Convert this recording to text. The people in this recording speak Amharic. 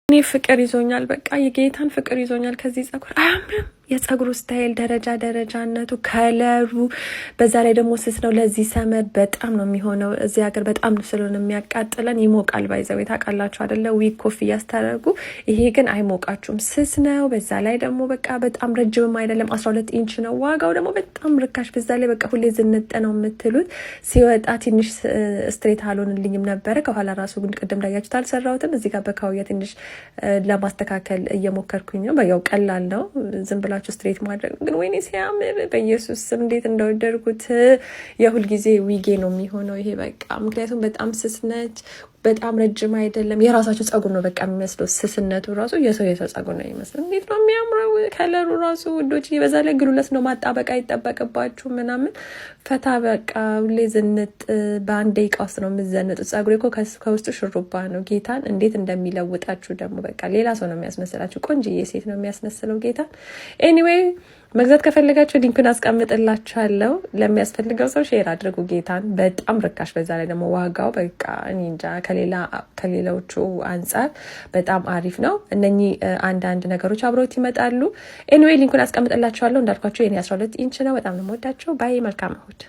እኔ ፍቅር ይዞኛል በቃ የጌታን ፍቅር ይዞኛል ከዚህ ጸጉር አያምርም የጸጉሩ ስታይል ደረጃነቱ ከለሩ በዛ ላይ ደግሞ ስስ ነው ለዚህ ሰመድ በጣም ነው የሚሆነው እዚህ ሀገር በጣም ስለሆነ የሚያቃጥለን ይሞቃል ባይዘው ታውቃላችሁ አይደለ ዊክ ኮፍያ ያስተረጉ ይሄ ግን አይሞቃችሁም ስስ ነው በዛ ላይ ደግሞ በቃ በጣም ረጅምም አይደለም 12 ኢንች ነው ዋጋው ደግሞ በጣም ርካሽ በዛ ላይ በቃ ሁሌ ዝንጠ ነው የምትሉት ሲወጣ ትንሽ ስትሬት አልሆንልኝም ነበር ከኋላ ራሱ ግን ቅድም እንዳያችሁት አልሰራሁትም እዚህ ጋር በካውያ ትንሽ ለማስተካከል እየሞከርኩኝ ነው በያው ቀላል ነው ዝም ብላችሁ ስትሬት ማድረግ ግን ወይኔ ሲያምር በኢየሱስ ስም እንዴት እንደወደድኩት የሁል ጊዜ ዊጌ ነው የሚሆነው ይሄ በቃ ምክንያቱም በጣም ስስ ነች በጣም ረጅም አይደለም የራሳችሁ ጸጉር ነው በቃ የሚመስለው ስስነቱ ራሱ የሰው ጸጉር ነው የሚመስለው እንዴት ነው የሚያምረው ከለሩ ራሱ ወዶች ይበዛ ላይ ግሉለስ ነው ማጣበቃ ይተበቀባችሁ ምናምን ፈታ በቃ ሁሌ ዝንጥ በአንድ ደቂቃ ውስጥ ነው የምዘነጡት ጸጉሬ እኮ ከውስጡ ሽሩባ ነው ጌታን እንዴት እንደሚለውጣችሁ ደግሞ በቃ ሌላ ሰው ነው የሚያስመስላችሁ ቆንጆዬ ሴት ነው የሚያስመስለው ጌታን ኤኒዌይ መግዛት ከፈለጋችሁ ሊንኩን አስቀምጥላችኋለሁ ለሚያስፈልገው ሰው ሼር አድርጉ ጌታን በጣም ርካሽ በዛ ላይ ደግሞ ዋጋው በቃ እኔ እንጃ ከሌላዎቹ አንፃር በጣም አሪፍ ነው እነኚህ አንዳንድ ነገሮች አብረውት ይመጣሉ ኤኒዌይ ሊንኩን አስቀምጥላችኋለሁ እንዳልኳችሁ የኔ 12 ኢንች ነው በጣም ነው የምወዳችሁ ባይ መልካም እሁድ